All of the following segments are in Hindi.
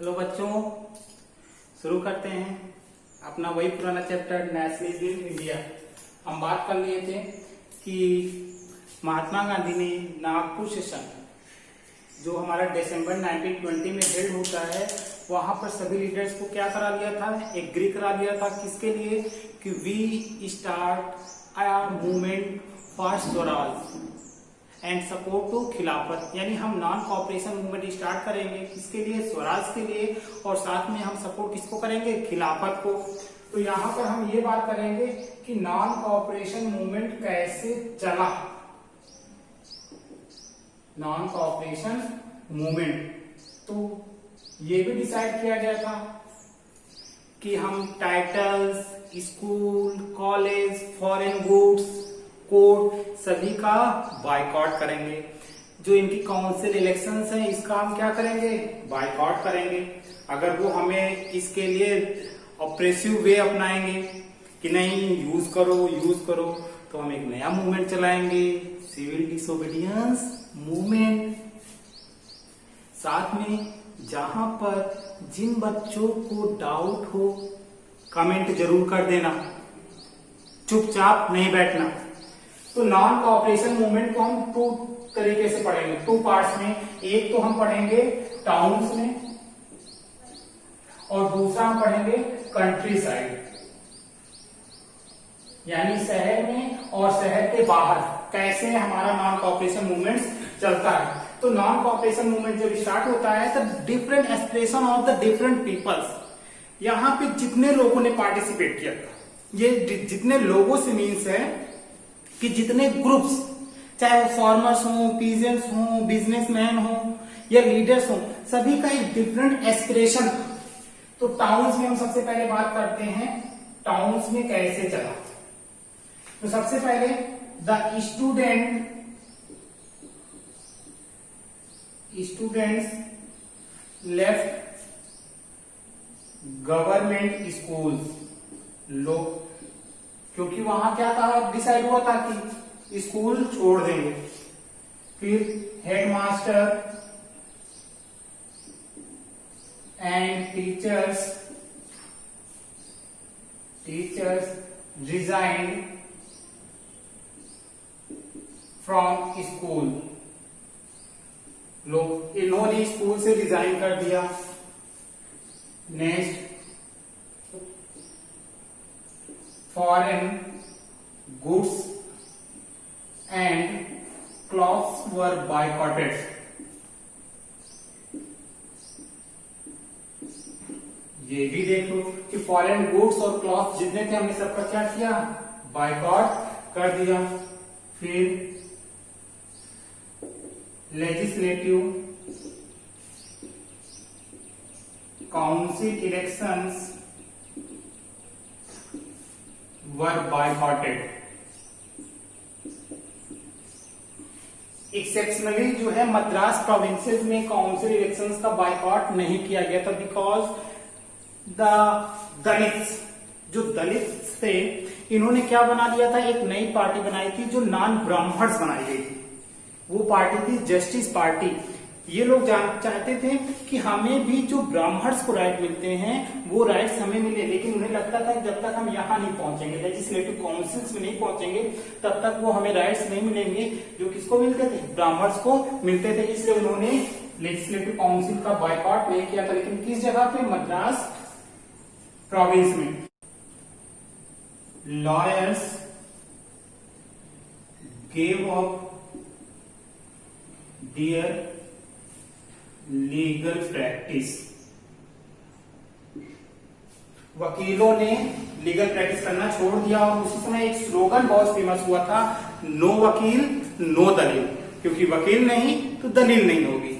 हेलो बच्चों, शुरू करते हैं अपना वही पुराना चैप्टर नेशनलिज्म इंडिया। हम बात कर लिए थे कि महात्मा गांधी ने नागपुर सेशन जो हमारा दिसंबर 1920 में हेल्ड होता है, वहां पर सभी लीडर्स को क्या करा लिया था, एग्री करा लिया था। किसके लिए? कि we start a movement for swaraj and support to Khilafat, यानी हम नॉन कॉपरेशन मूवमेंट स्टार्ट करेंगे। किसके लिए? स्वराज के लिए। और साथ में हम सपोर्ट किसको करेंगे? खिलाफत को। तो यहाँ पर हम ये बात करेंगे कि नॉन कॉपरेशन मूवमेंट कैसे चला। नॉन कॉपरेशन मूवमेंट, तो ये भी डिसाइड किया गया था कि हम titles, school, college, foreign goods, court सभी का बायकॉट करेंगे। जो इनकी काउंसिल इलेक्शंस हैं, इसका हम क्या करेंगे? बायकॉट करेंगे। अगर वो हमें इसके लिए ऑप्रेसिव वे अपनाएंगे कि नहीं यूज करो, तो हम एक नया मूवमेंट चलाएंगे, सिविल डिसोबीडियंस मूवमेंट। साथ में जहां पर जिन बच्चों को डाउट हो, कमेंट जरूर कर देना, चुपचाप नहीं बैठना। तो नॉन कॉपरेशन मूवमेंट को हम टू तरीके से पढ़ेंगे, टू पार्ट्स में। एक तो हम पढ़ेंगे टाउन्स में और दूसरा हम पढ़ेंगे कंट्री साइड, यानी शहर में और शहर के बाहर कैसे हमारा नॉन कॉपरेशन मूवमेंट चलता है। तो नॉन कॉपरेशन मूवमेंट जब स्टार्ट होता है तो different expression of the different peoples, यहाँ पे जितने लोगों ने पार्टिसिपेट किया था, ये जितने लोगों से मीन्स है कि जितने ग्रुप्स, चाहे वो फार्मर्स हो, पीजेंट्स हो, बिजनेसमैन हो या लीडर्स हो, सभी का एक डिफरेंट एस्पिरेशन। तो टाउन्स में हम सबसे पहले बात करते हैं टाउन्स में कैसे चला। तो सबसे पहले the students left government schools, लोग, क्योंकि वहां क्या था, डिसाइड हुआ था कि स्कूल छोड़ देंगे। फिर headmaster and teachers resigned from school, लोग इन्होंने स्कूल से रिजाइन कर दिया। Next, foreign goods and cloths were boycotted, ये भी देख लो कि फॉरेन गुड्स और क्लॉथ जितने थे हमने सबका क्या किया? बायकॉट कर दिया। फिर लेजिस्लेटिव काउंसिल इलेक्शंस वर बायकॉटेड। एक्सेप्शनली जो है मद्रास प्रोविंसेस में काउंसिल इलेक्शंस का बायकॉट नहीं किया गया था, बिकॉज द दलित्स, जो दलित थे, इन्होंने क्या बना लिया था, एक नई पार्टी बनाई थी जो नॉन ब्राह्मण्स बनाई गई थी। वो पार्टी थी जस्टिस पार्टी। ये लोग चाहते थे कि हमें भी जो ब्राह्मण्स को राइट मिलते हैं वो राइट्स हमें मिले, लेकिन उन्हें लगता था कि जब तक हम यहाँ नहीं पहुंचेंगे, लेजिस्लेटिव काउंसिल्स में नहीं पहुंचेंगे, तब तक वो हमें राइट्स नहीं मिलेंगे जो किसको मिलते थे? ब्राह्मण्स को मिलते थे। इसलिए उन्होंने लेजिस्लेटिव काउंसिल का बायकॉट नहीं किया था। लेकिन किस जगह पे? मद्रास प्रोविंस में। Lawyers gave up their legal practice, वकीलों ने लीगल प्रैक्टिस करना छोड़ दिया। और उसी समय एक स्लोगन बहुत फेमस हुआ था, नो वकील नो दलील, क्योंकि वकील नहीं तो दलील नहीं होगी।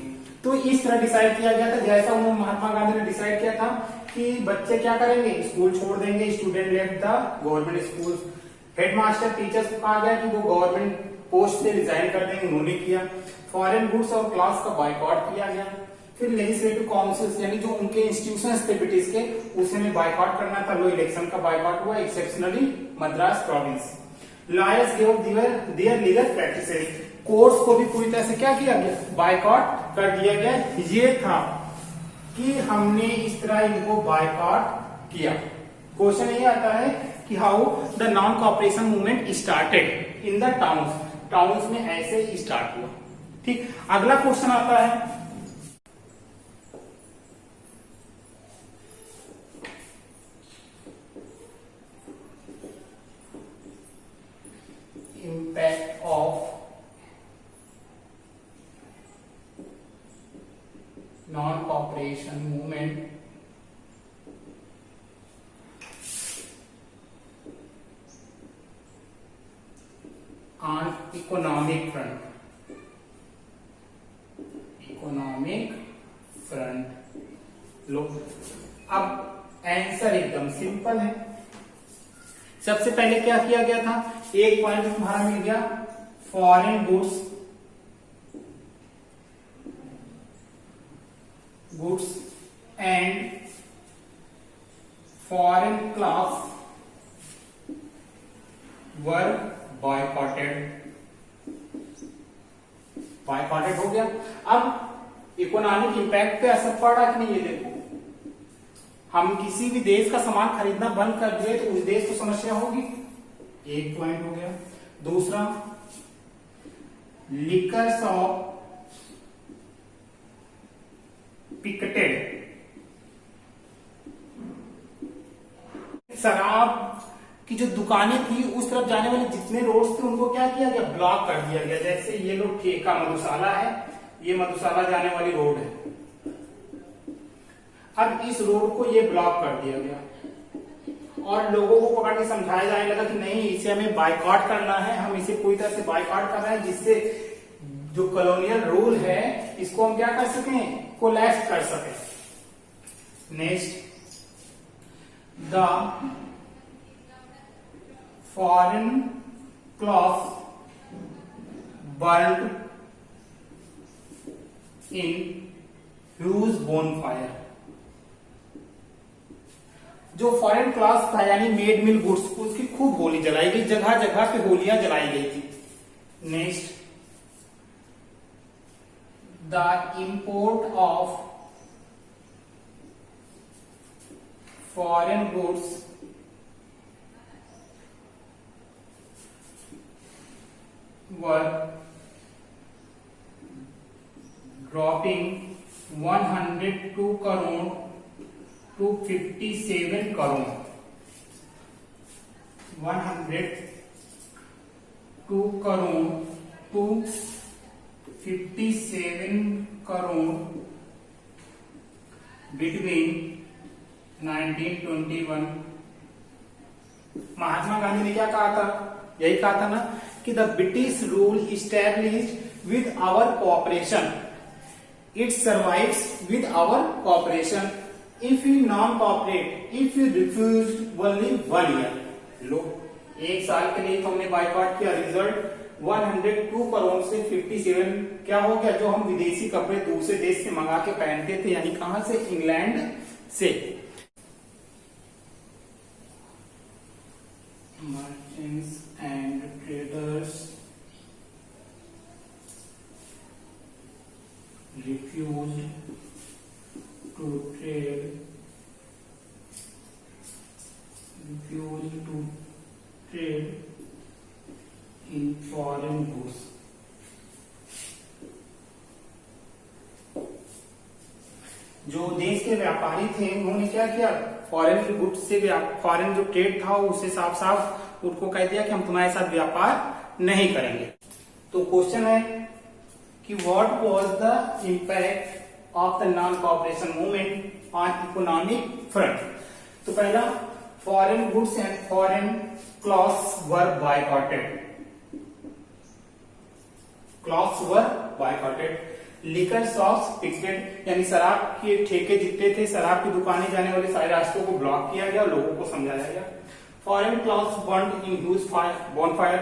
तो इस तरह डिसाइड किया गया था, जैसा उन्होंने महात्मा गांधी ने डिसाइड किया था कि बच्चे क्या करेंगे? स्कूल छोड़ देंगे। Student left the government school. Headmaster teachers को कहा गया कि वो गवर्नमेंट पोस्ट से रिजाइन कर देंगे, उन्होंने किया। फॉरेन गुड्स और क्लॉथ्स का बायकॉट किया गया। फिर लेजिस्लेटिव काउंसिल्स, यानी जो उनके इंस्टीट्यूशंस थे ब्रिटिश के, उसे में बायकॉट करना था। लो इलेक्शन का बायकॉट हुआ, exceptionally Madras province. Lawyers give their legal practices, courts को भी पूरी तरह से क्या किया गया, बायकॉट कर दिया गया। ये था कि हमने इस तरह इनको बायकॉट किया। क्वेश्चन ये आता है कि how the non cooperation movement started in the towns में ऐसे ही स्टार्ट हुआ। ठीक, अगला क्वेश्चन आता है impact of non-cooperation movement on economic front. Economic front. लो, अब आंसर एकदम सिंपल है। सबसे पहले क्या किया गया था, एक पॉइंट तुम्हारा मिल गया, foreign goods and foreign class were boycotted हो गया। अब इकोनॉमिक इंपैक्ट पे असर पड़ा कि नहीं, ये देखो, हम किसी भी देश का सामान खरीदना बंद कर दिए तो उस देश को समस्या होगी, एक पॉइंट हो गया। दूसरा, लिकर्स ऑफ पिकेटेड, शराब की जो दुकानें थी उस तरफ जाने वाले जितने रोड्स थे उनको क्या किया गया, ब्लॉक कर दिया गया। जैसे ये लोग ठेका मधुशाला है, ये मधुशाला जाने वाली रोड है, अब इस रोड को ये ब्लॉक कर दिया गया और लोगों को पकड़ के समझाया जाने लगा कि नहीं, इसे हमें बायकॉट करना है, हम इसे पूरी तरह से बायकॉट कर रहे हैं, जिससे जो कॉलोनियल रूल है इसको हम क्या कर सकें, कोलैप्स कर सकें। Next, the foreign cloth burned in huge bonfire। जो फॉरेन क्लॉथ था यानी मेड मिल गुड्स, उसकी खूब होली जलाई गई, जगह जगह पे होलियां जलाई गई थी। Next, the import of foreign goods were dropping 102 crore to 57 crore। 102 crore to 57 crore between 1921। Mahatma Gandhi ने क्या कहा था, यही कहा था ना कि the British rule established with our cooperation, it survives with our cooperation, if you non cooperate, if you refuse only 1 year. लो, 1 साल के लिए तो हमने बायकॉट किया, रिजल्ट 102 करोड़ से 57 क्या हो गया, जो हम विदेशी कपड़े दूसरे देश से मंगा के पहनते थे, यानी कहां से, इंग्लैंड से। Merchants and traders refused to trade in foreign goods। जो देश के व्यापारी थे उन्होंने क्या किया, फॉरेन गुड्स से, फॉरेन जो ट्रेड था उसे साफ साफ उनको कह दिया कि हम तुम्हारे साथ व्यापार नहीं करेंगे। तो क्वेश्चन है कि what was the impact of the non cooperation movement on economic front. तो पहला, foreign goods and foreign clothes were बायकॉटेड, liquor shops picketed, यानी शराब के ठेके जितने थे, शराब की दुकानें जाने वाले सारे रास्तों को ब्लॉक किया गया और लोगों को समझाया गया। Foreign clothes burned in huge bonfire,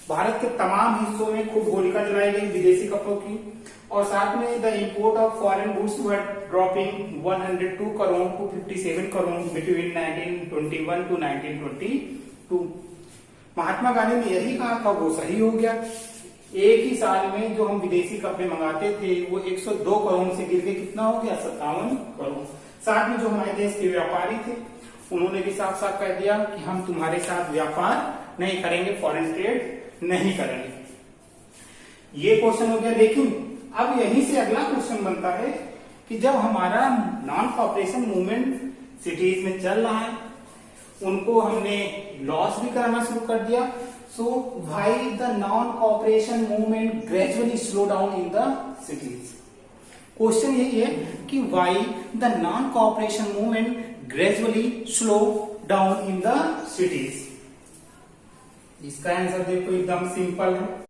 Bharat के तमाम हिस्सों में खूब होलिका जलाई गई विदेशी कपड़ों की। और साथ में the import of foreign goods were dropping 102 crore to 57 crore between 1921 to 1922। Mahatma Gandhi ने यही कहा था, वो सही हो गया। एक ही साल में जो हम विदेशी कपड़े मंगाते थे वो 102 करोड़ से गिर के कितना हो गया, 57 करोड़। साथ में जो हमारे देश के व्यापारी थे उन्होंने भी साफ साफ कह दिया कि हम तुम्हारे साथ व्यापार नहीं करेंगे, फॉरेन ट्रेड नहीं करेंगे। ये क्वेश्चन हो गया। लेकिन अब यहीं से अगला क्वेश्चन बनता है कि जब हमारा नॉन कॉपरेशन मूवमेंट सिटीज में चल रहा है, उनको हमने लॉस भी कराना शुरू कर दिया, so why the non cooperation movement gradually slow down in the cities. Question यही है कि why the non cooperation movement gradually slow down in the cities. इसका आंसर देखो एकदम सिंपल है।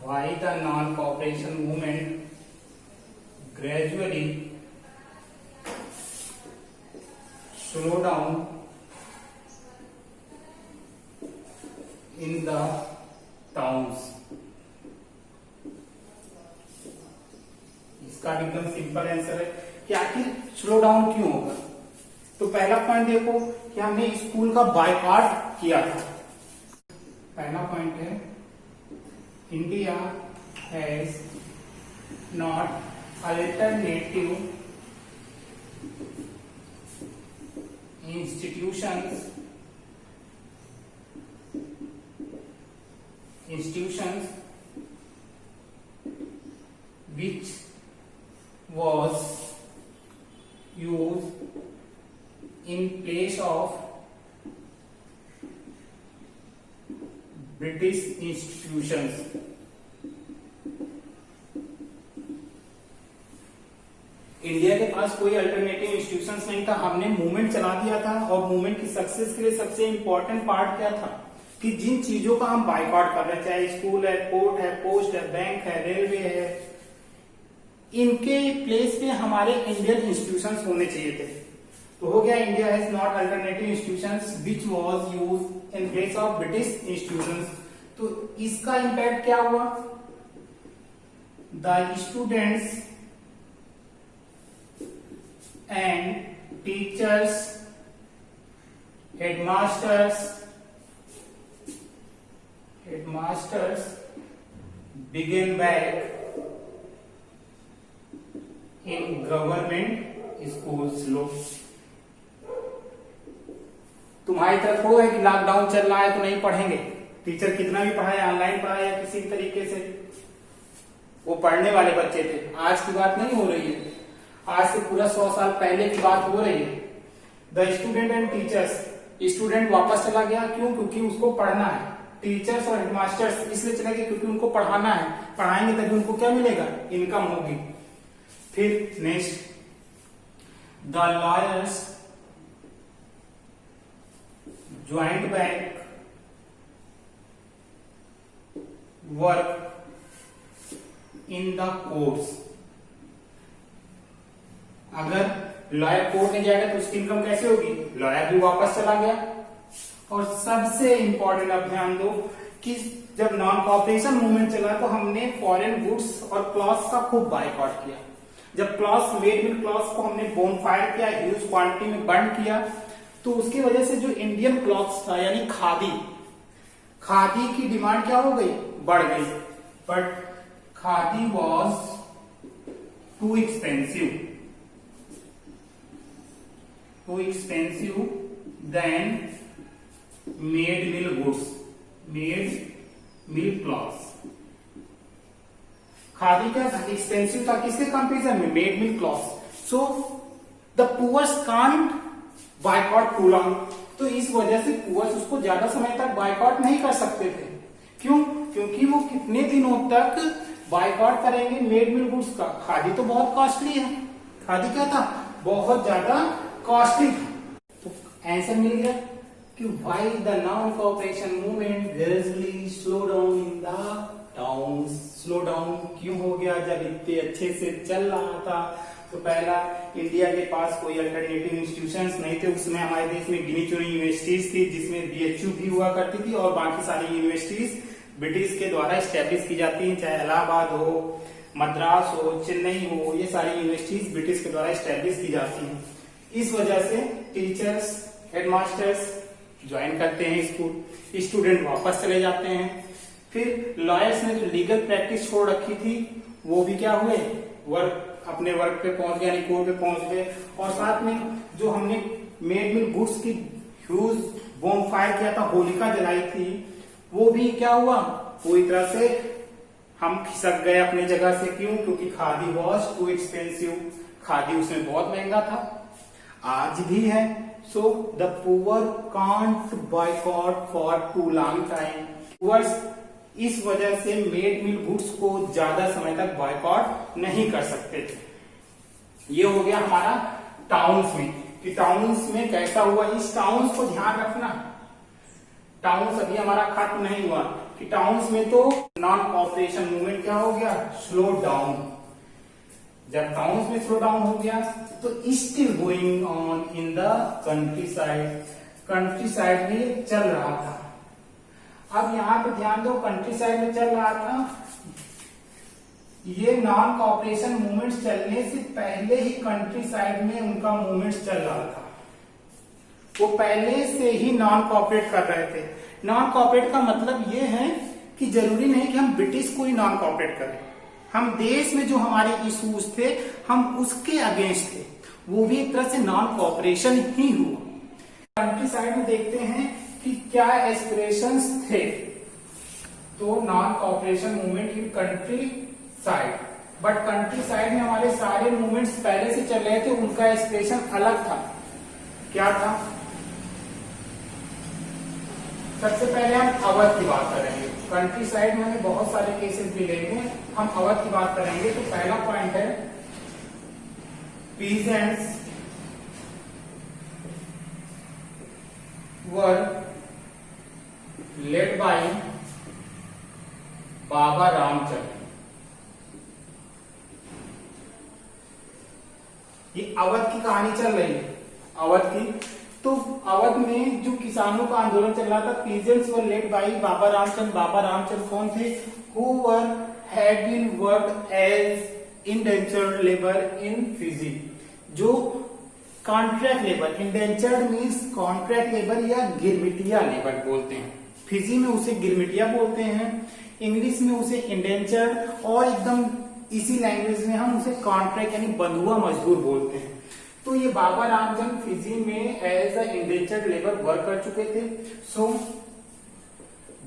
Why the non-cooperation movement gradually slow down in the towns? इसका एकदम सिंपल आंसर है कि आखिर स्लो डाउन क्यों होगा। तो पहला पॉइंट देखो कि हमने स्कूल का बायकॉट किया था। पहला पॉइंट है India has not alternative institutions which was used in place of British institutions. India के पास कोई अल्टरनेटिव इंस्टीट्यूशंस नहीं था, हमने मूवमेंट चला दिया था। और मूवमेंट की सक्सेस के लिए सबसे इंपॉर्टेंट पार्ट क्या था कि जिन चीजों का हम बायकॉट कर रहे हैं, चाहे स्कूल है, कोर्ट है, पोस्ट है, बैंक है, रेलवे है, इनके प्लेस पे हमारे इंडियन इंस्टीट्यूशंस होने चाहिए थे। तो हो गया India has not alternative institutions which was used in place of British institutions. तो इसका इंपैक्ट क्या हुआ, the students and teachers, headmasters began back in government schools। लोग तुम्हारी तरफ वो है कि लॉकडाउन चल रहा है तो नहीं पढ़ेंगे, टीचर कितना भी पढ़ाए, ऑनलाइन पढ़ाए या किसी तरीके से, वो पढ़ने वाले बच्चे थे। आज की बात नहीं हो रही है, आज से पूरा 100 साल पहले की बात हो रही है। The student and teachers, student वापस चला गया, क्यों? क्योंकि उसको पढ़ना है। टीचर्स और हेडमास्टर्स इसलिए चले गए क्योंकि उनको पढ़ाना है, पढ़ाएंगे तभी उनको क्या मिलेगा, इनकम होगी। फिर next, the lawyers joint back work in the courts. अगर लॉयर कोर्ट में जाएगा तो उसकी इनकम कैसे होगी, लॉयर भी वापस चला गया। और सबसे इंपॉर्टेंट अब ध्यान दो कि जब नॉन कॉपरेशन मूवमेंट चला तो हमने फॉरेन गुड्स और क्लॉथ्स का खूब बायकॉट किया। जब क्लॉथ्स, मेड इन क्लॉथ्स को हमने बोनफायर किया, ह्यूज क्वांटिटी में बर्न किया, तो उसकी वजह से जो इंडियन क्लॉथ्स था यानी खादी की डिमांड क्या हो गई, बढ़ गई। But khadi was too expensive than made mill goods, made mill cloths. Khadi क्या था, एक्सपेंसिव था, किसके कंपेरिजन में, made mill cloths. So the poors can't boycott too long. तो इस वजह से पुअर्स उसको ज्यादा समय तक बायकॉट नहीं कर सकते थे। क्यों? क्योंकि वो कितने दिनों तक बायकॉट करेंगे मेड मिल गुड्स का। खादी तो बहुत कॉस्टली है, खादी क्या था, बहुत ज्यादा कॉस्टली था। तो आंसर मिल गया कि why the non cooperation movement gradually slow down in the towns. Slow down क्यों हो गया जब इतने अच्छे से चल रहा था। तो पहला, इंडिया के पास कोई अल्टरनेटिव इंस्टीट्यूशंस नहीं थे। उसमें हमारे देश में गिनी चुनी यूनिवर्सिटीज थी जिसमें बीएचयू भी हुआ करती थी और बाकी सारी यूनिवर्सिटीज ब्रिटिश के द्वारा स्टैब्लिश की जाती हैं, चाहे इलाहाबाद हो, मद्रास हो, चेन्नई हो, ये सारी यूनिवर्सिटीज ब्रिटिश के द्वारा स्टैब्लिश की जाती हैं। इस वजह से टीचर्स, हेडमास्टर्स ज्वाइन करते हैं स्कूल, स्टूडेंट वापस चले जाते हैं। फिर लॉयर्स ने जो लीगल प्रैक्टिस छोड़ रखी थी वो भी क्या हुए, अपने वर्क पे पहुंच गए, यानी कोर्ट पे पहुंच गए। और साथ में जो हमने मेड मिल गुड्स की ह्यूज बोनफायर किया था, होलिका जलाई थी, वो भी क्या हुआ, पूरी तरह से हम खिसक गए अपनी जगह से। क्यों? क्योंकि khadi was too expensive, khadi उसमें बहुत महंगा था, आज भी है। So the poor can't boycott for too long time. Poors इस वजह से मेड मिल गुड्स को ज्यादा समय तक बॉयकॉट नहीं कर सकते थे। ये हो गया हमारा टाउन्स में, कि टाउन्स में कैसा हुआ। इस टाउन्स को ध्यान रखना, टाउन्स अभी हमारा खत्म नहीं हुआ, कि टाउन्स में तो नॉन कॉपरेशन मूवमेंट क्या हो गया, स्लो डाउन। जब टाउन्स में स्लो डाउन हो गया तो still going on in the country side, country side में चल रहा था। अब यहां पे ध्यान दो, कंट्री साइड में चल रहा था, ये नॉन कॉपरेशन मूवमेंट्स चलने से पहले ही कंट्री साइड में उनका मूवमेंट्स चल रहा था। वो पहले से ही नॉन कॉपरेट कर रहे थे। नॉन कॉपरेट का मतलब ये है कि जरूरी नहीं कि हम ब्रिटिश को ही नॉन कॉपरेट करें, हम देश में जो हमारे इश्यूज थे हम उसके अगेंस्ट थे, वो भी एक तरह से नॉन कॉपरेशन ही हुआ। कंट्री साइड में देखते हैं कि क्या एस्पिरेशंस थे, तो non cooperation movement in country side. But country side में हमारे सारे मूवमेंट्स पहले से चल रहे थे, उनका एस्पिरेशन अलग था। क्या था? सबसे पहले हम अवध की बात करेंगे। कंट्री साइड में हमें बहुत सारे केसेस मिलेंगे, हम अवध की बात करेंगे। तो पहला पॉइंट है, peasants were led by Baba Ramchandra. ये अवध की कहानी चल रही है, अवध की। तो अवध में जो किसानों का आंदोलन चल रहा था, peasants were led by Baba Ramchandra. Baba Ramchandra कौन थे? Who were had been worked as indentured labour in Fiji. जो contract labour, indentured means contract labour या गिरमिटिया लेबर बोलते हैं। फिजी में उसे गिरमिटिया बोलते हैं, इंग्लिश में उसे इंडेंचर्ड, और एकदम इसी लैंग्वेज में हम उसे कॉन्ट्रैक्ट यानी बंधुआ मजदूर बोलते हैं। तो ये बाबा रामचंद्र फिजी में as a indentured labour work कर चुके थे। So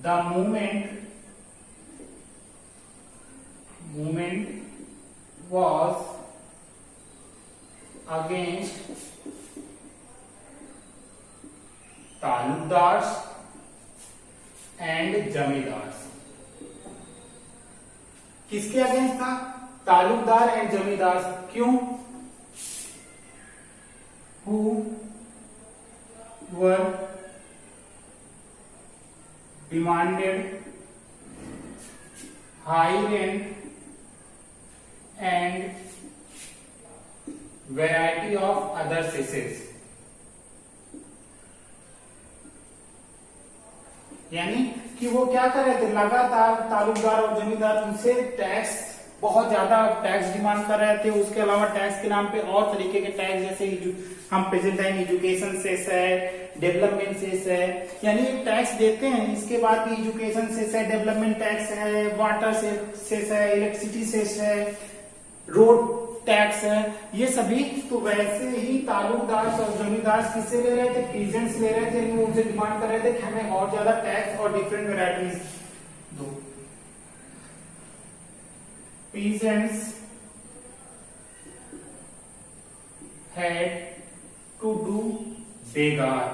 the movement was against taluqdars and zamindars. किसके अगेंस्ट था? तालुकदार एंड जमींदार। क्यों? who were demanded high rent and variety of other cesses। यानी कि वो क्या कर रहे थे, लगातार तालुकदार और जमींदार उनसे टैक्स, बहुत ज्यादा टैक्स डिमांड कर रहे थे। उसके अलावा टैक्स के नाम पे और तरीके के टैक्स, जैसे हम प्रेजेंट टाइम एजुकेशन सेस है, डेवलपमेंट सेस है, यानी टैक्स देते हैं। इसके बाद भी एजुकेशन सेस है, डेवलपमेंट टैक्स है, वाटर सेस है, इलेक्ट्रिसिटी सेस है, रोड टैक्स है, ये सभी। तो वैसे ही तालुकदार और जमींदार किससे ले रहे थे? पीजेंट्स ले रहे थे। वो उनसे डिमांड कर रहे थे कि हमें और ज्यादा टैक्स और डिफरेंट वेराइटीज दो। Peasants had to do begar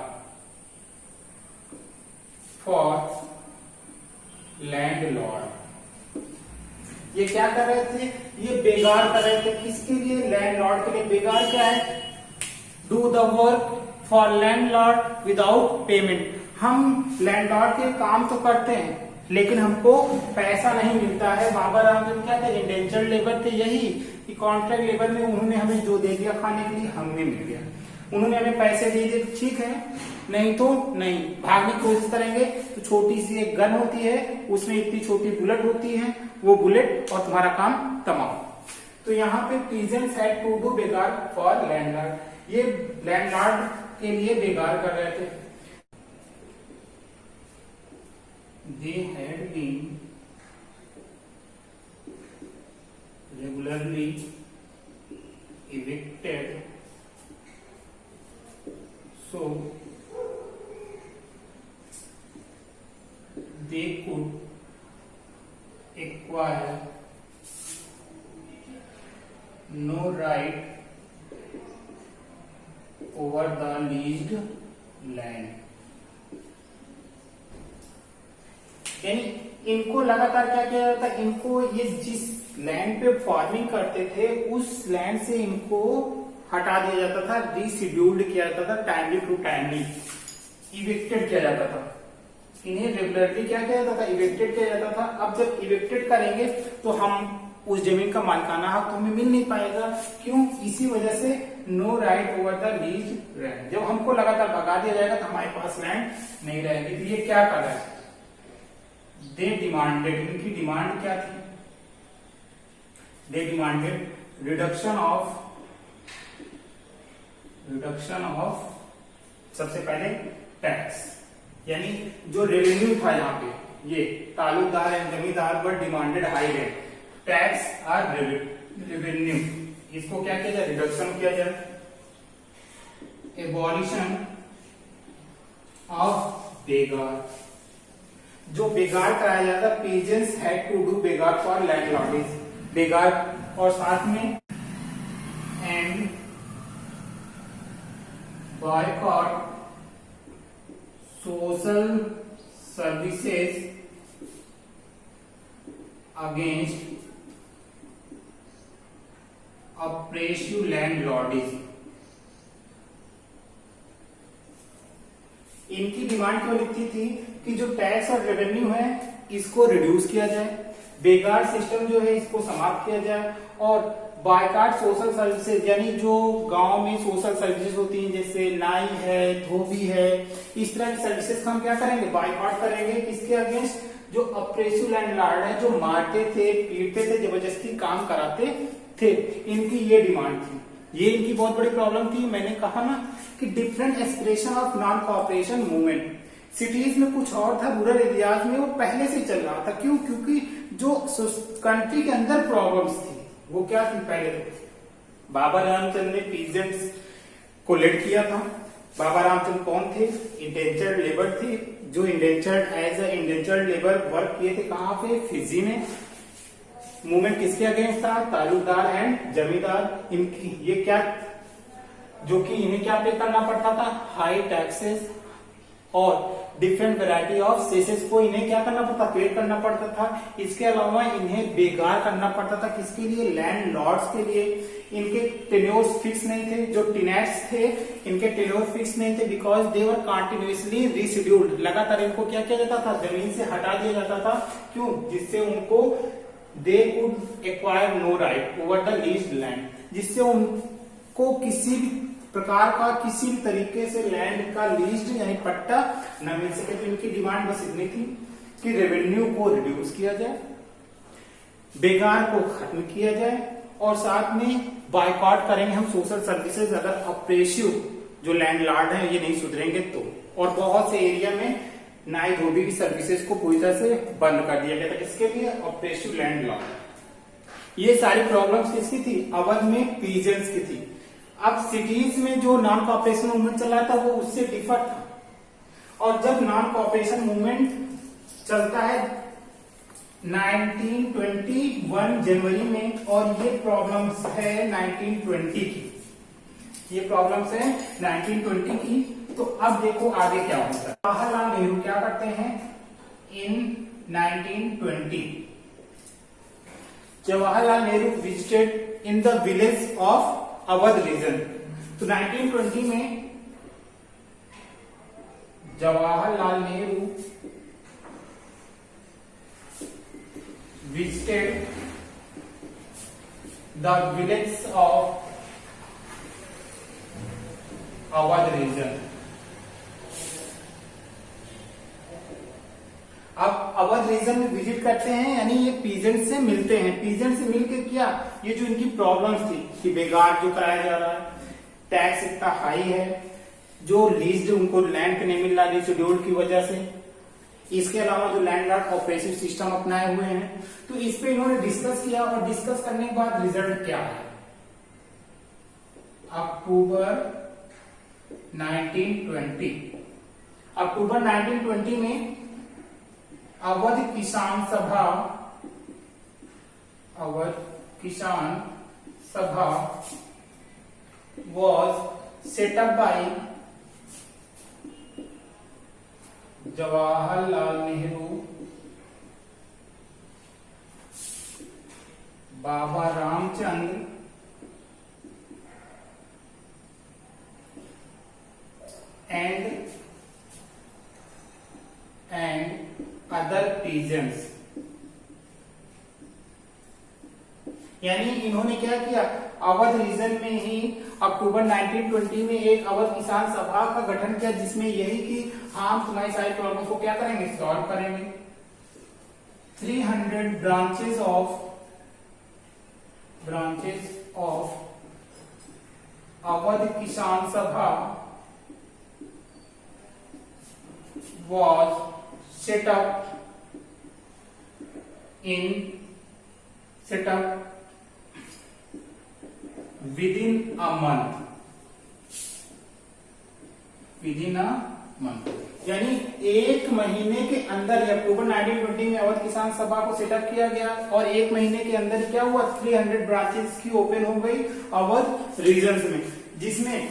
for landlord। ये क्या कर रहे थे? ये बेगार कर रहे थे। किसके लिए? लैंडलॉर्ड के लिए। बेगार क्या है? Do the work for landlord without payment. हम लैंडलॉर्ड के काम तो करते हैं लेकिन हमको पैसा नहीं मिलता है। बाबा रामचंद्र क्या थे? इंडेंचर्ड लेबर थे। यही कि कॉन्ट्रैक्ट लेबर में उन्होंने हमें जो दे दिया खाने के लिए, हमें मिल गया। उन्होंने हमें पैसे दे दिए, ठीक है, नहीं तो नहीं, भागने की कोशिश करेंगे तो छोटी सी एक गन होती है, उसमें इतनी छोटी बुलेट होती है, वो बुलेट और तुम्हारा काम तमाम। तो यहाँ पे peasants had to do begar for landlord, ये लैंडलॉर्ड के लिए बेगार कर रहे थे। They had been regularly evicted, so they could acquire no right over the leased land। यानी इनको लगातार क्या किया जाता है, इनको ये जिस लैंड पे फार्मिंग करते थे उस लैंड से इनको हटा दिया जाता था, रीशेड्यूल्ड किया जाता था, टाइमली टू टाइमली इविक्टेड किया जाता था, इन्हें रेगुलरली क्या किया जाता था, इविक्टेड किया जाता था। अब जब इविक्टेड करेंगे तो हम उस जमीन का मालिकाना हक तो हमें मिल नहीं पाएगा, क्यों, इसी वजह से no right over the lease land. जब हमको लगातार भगा दिया जाएगा तो हमारे पास लैंड नहीं रहेगी। तो ये क्या कर रहा है, दे डिमांडेड, इनकी डिमांड क्या थी, दे डिमांडेड रिडक्शन ऑफ सबसे पहले टैक्स, यानी जो रेवेन्यू था यहाँ पे, ये तालुकदार एंड जमींदार पर डिमांडेड हाई रेट, टैक्स और रेवेन्यू, इसको क्या किया जाए, रिडक्शन किया जाए। एबॉलिशन ऑफ बेगार, जो बेगार कराया जाता, peasants had to do begar for landlords, बेगार, और साथ में and boycott social services against oppressive landlordism. इनकी डिमांड क्यों लिखती थी कि जो टैक्स और रेवेन्यू है इसको रिड्यूस किया जाए, बेगार सिस्टम जो है इसको समाप्त किया जाए, और बायकाट सोशल सर्विसेज, यानी जो गांव में सोशल सर्विसेज होती हैं जैसे नाई है, धोबी है, इस तरह की सर्विसेज हम क्या करेंगे, बायकाट करेंगे। किसके अगेंस्ट, जो ऑपरेसिव लैंडलॉर्ड है, जो मारते थे, पीटते थे, जबरदस्ती काम कराते थे, इनकी ये डिमांड थी। ये इनकी बहुत बड़ी प्रॉब्लम थी। मैंने कहा ना कि different expression of non cooperation movement, cities में कुछ और था, रूरल एरियाज में वो पहले से चल रहा था। क्यों, क्योंकि जो कंट्री के अंदर प्रॉब्लम्स थी वो क्या थी, पहले तो बाबा रामचंद्र ने पीजेंट्स को लेड किया था। बाबा रामचंद्र कौन थे, इंडेंचर्ड लेबर थे, जो indentured as a indentured labour work किए थे कहाँ पे, फिजी में। मूवमेंट किसके अगेंस्ट था, तालुकदार एंड जमींदार, इनकी ये क्या, जो कि इन्हें क्या पे करना पड़ता था, हाई टैक्सेस और डिफरेंट वैरायटी ऑफ सेसेस को इन्हें क्या करना पड़ता, पे करना पड़ता था। इसके अलावा इन्हें बेगार करना पड़ता था, किसके लिए, लैंड लॉर्ड्स के लिए। इनके टेन्योर्स फिक्स नहीं थे, जो टिनेट्स थे इनके टेन्योर फिक्स नहीं थे, because they were continuously rescheduled, लगातार इनको क्या किया जाता था, जमीन से हटा दिया जाता था। क्यों, जिससे उनको they could acquire no right over the leased land, जिससे उनको किसी भी प्रकार का, किसी भी तरीके से लैंड का लीज्ड यानी पट्टा न मिल सके। तो इनकी डिमांड बस इतनी थी कि रेवेन्यू को रिड्यूस किया जाए, बेगार को खत्म किया जाए, और साथ में बायकॉट करेंगे हम सोशल सर्विसेज, अगर ऑपरेसिव जो लैंडलॉर्ड है ये नहीं सुधरेंगे तो। और बहुत से एरिया में नाई धोबी की सर्विसेज को पूरी तरह से बंद कर दिया गया था, किसके लिए, ऑपरेसिव लैंडलॉर्ड। ये सारी प्रॉब्लम्स किसकी थी, अवध में पीजेंट्स की थी। अब सिटीज में जो नॉन कॉपरेशन मूवमेंट चला था वो उससे डिफर था, और जब नॉन कॉपरेशन मूवमेंट चलता है 1921 जनवरी में, और ये प्रॉब्लम्स है 1920 की, ये प्रॉब्लम्स है 1920 की। तो अब देखो आगे क्या होता है। जवाहरलाल नेहरू क्या करते हैं, in 1920 Jawaharlal Nehru visited in the village of Awadh region. तो 1920 में Jawaharlal Nehru visited the village of Awadh region. अब अवध रीजन में विजिट करते हैं, यानी ये पीजेंट से मिलते हैं। पीजेंट से मिलकर क्या, ये जो इनकी प्रॉब्लम्स थी कि बेगार जो कराया जा रहा है, टैक्स इतना हाई है, जो लीज उनको लैंड पे नहीं मिल रहा शेड्यूल की वजह से, इसके अलावा जो लैंडलॉर्ड ऑपरेसिव सिस्टम अपनाए हुए हैं, तो इस पे इन्होंने डिस्कस किया। और डिस्कस करने के बाद रिजल्ट क्या है, अक्टूबर 1920 में अवध किसान सभा was set up by Jawaharlal Nehru, Baba Ramchandra and other peasants। यानी इन्होंने क्या किया, अवध रीजन में ही अक्टूबर 1920 में एक अवध किसान सभा का गठन किया, जिसमें यही कि हम तुम्हारी सारी प्रॉब्लम को क्या करेंगे, सॉल्व करेंगे। 300 ब्रांचेस ऑफ अवध किसान सभा was set up within a month। यानी एक महीने के अंदर, अक्टूबर 1920 में अवध किसान सभा को सेटअप किया गया और एक महीने के अंदर क्या हुआ, 300 ब्रांचेस की ओपन हो गई अवध रीजन्स में, जिसमें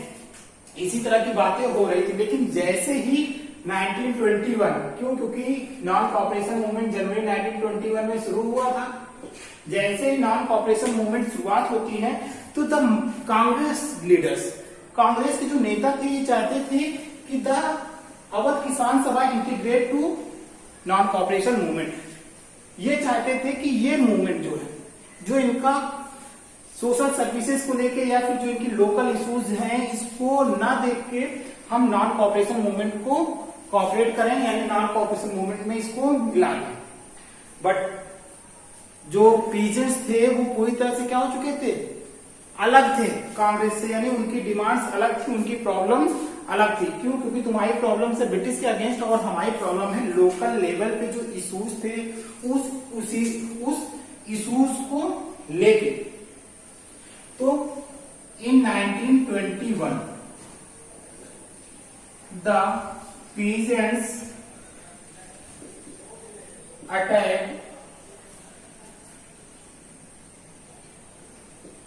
इसी तरह की बातें हो रही थी। लेकिन जैसे ही 1921, क्योंकि नॉन कॉपरेशन मूवमेंट जनवरी 1921 में शुरू हुआ था, जैसे ही नॉन कॉपरेशन मूवमेंट शुरुआत होती है तो द कांग्रेस लीडर्स, कांग्रेस के जो नेता थे, ये चाहते थे कि the Awadh Kisan Sabha integrate to non cooperation movement. ये चाहते थे कि ये मूवमेंट जो है, जो इनका सोशल सर्विसेज को लेके या फिर जो इनकी लोकल इश्यूज हैं, इसको ना देख के हम नॉन कॉपरेशन मूवमेंट को कॉपरेट करें, यानी नॉन कॉपरेशन मूवमेंट में इसको मिला दें। बट जो पीजेंट्स थे वो पूरी तरह से क्या हो चुके थे, अलग थे कांग्रेस से, यानी उनकी डिमांड्स अलग थी, उनकी प्रॉब्लम्स अलग थी। क्यों, क्योंकि तुम्हारी प्रॉब्लम है ब्रिटिश के अगेंस्ट और हमारी प्रॉब्लम है लोकल लेवल पे जो इश्यूज थे उस इश्यूज को लेके। तो in 1921 the peasants attacked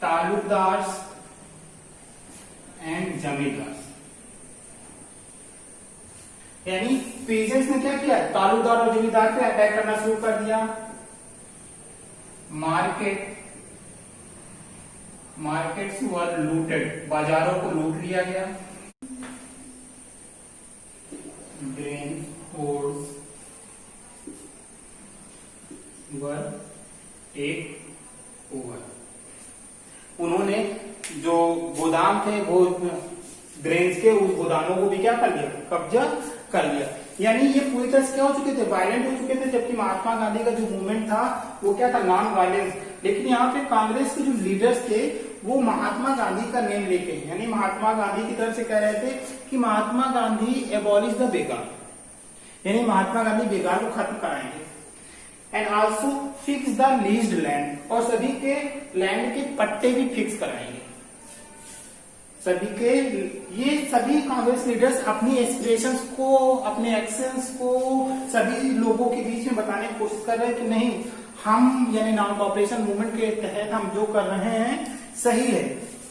taluqdars and zamindars. यानी पेजेंट्स ने क्या किया, तालुकदार और जमींदार पे अटैक करना शुरू कर दिया। मार्केट्स वर लूटेड, बाजारों को लूट लिया गया। ग्रेन होल्ड्स वर टेक ओवर। उन्होंने जो गोदाम थे वो ग्रेन्स के, उस गोदामों को भी क्या कर लिया, कब्जा कर लिया। यानी ये पूरी तरह से क्या हो चुके थे, वायलेंट हो चुके थे। जबकि महात्मा गांधी का जो मूवमेंट था वो क्या था, नॉन वायलेंस। लेकिन यहाँ पे कांग्रेस के जो लीडर्स थे वो महात्मा गांधी का नेम लेके, यानी महात्मा गांधी की तरफ से कह रहे थे कि महात्मा गांधी एबॉलिश द बेकार, यानी महात्मा गांधी बेकार को खत्म कराएंगे। And also fix the leased land, और सभी के लैंड के पट्टे भी फिक्स कराएंगे। ये सभी कांग्रेस लीडर्स अपनी एस्पिरेशंस को, अपने एक्शंस को सभी लोगों के बीच में बताने की कोशिश कर रहे हैं कि नहीं, हम यानी नॉन कॉपरेशन मूवमेंट के तहत हम जो कर रहे हैं सही है।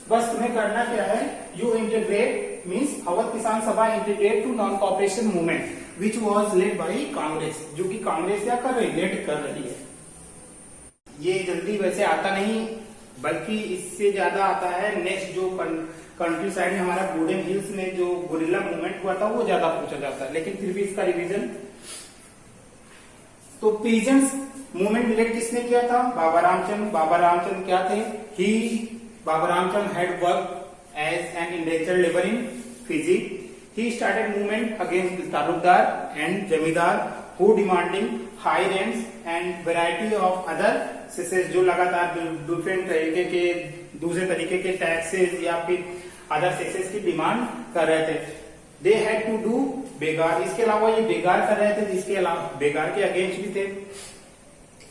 बस तुम्हें करना क्या है, you integrate means Awadh Kisan Sabha integrate to non cooperation movement which was led by Congress, जो कि कांग्रेस क्या कर रही, लेड कर रही है। ये जल्दी वैसे आता नहीं, बल्कि इससे ज्यादा आता है नेक्स्ट जो कंट्री साइड में हमारा गोल्डन हिल्स में जो गोरिल्ला मूवमेंट हुआ था वो ज्यादा पूछा जाता है, लेकिन फिर भी इसका रिवीजन। तो पीजेंट्स मूवमेंट रिलेट किसने किया था, बाबा रामचंद्र। बाबा रामचंद्र क्या थे, Baba Ramchandra had work as an indentured labour in Fiji. He started movement against Talukdar and Jamidar who demanding high rents and variety of other cesses, जो लगातार डिफरेंट तरीके के दूसरे तरीके के टैक्सेस या फिर अदर सेसेस की डिमांड कर रहे थे. They had to do begar. इसके अलावा ये बेगार कर रहे थे, इसके अलावा बेगार के अगेंस्ट भी थे.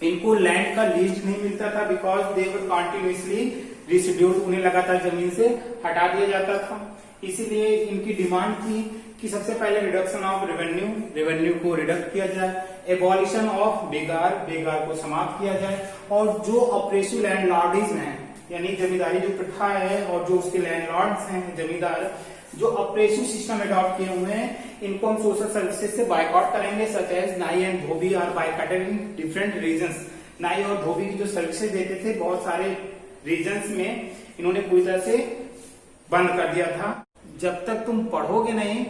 इनको लैंड का लीज नहीं मिलता था बिकॉज दे वर कॉन्टिन्यूसली रिसिड्यूड. उन्हें लगातार जमीन से हटा दिया जाता था. इसीलिए इनकी डिमांड थी कि सबसे पहले रिडक्शन ऑफ रेवेन्यू को रिडक्ट किया जाए, एबॉलिशन ऑफ बेगार को समाप्त किया जाए, और जो ऑपरेसिव लैंडलॉर्डिज्म है यानी जमींदारी जो प्रथा है और जो उसके लैंडलॉर्ड्स हैं जमींदार जो ऑपरेसिव सिस्टम अडॉप्ट किए हुए हैं, इनको हम सोशल सर्विसेज से बाइकआउट करेंगे. Such as nai and dhobi are boycotted in different reasons. नाई और धोबी की जो सर्विसेज देते थे बहुत सारे रीजन्स में इन्होंने पूरी तरह से बंद कर दिया था. जब तक तुम पढ़ोगे नहीं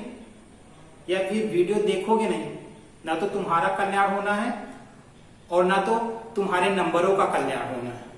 या फिर वीडियो देखोगे नहीं, ना तो तुम्हारा कल्याण होना है और ना तो तुम्हारे नंबरों का कल्याण होना है.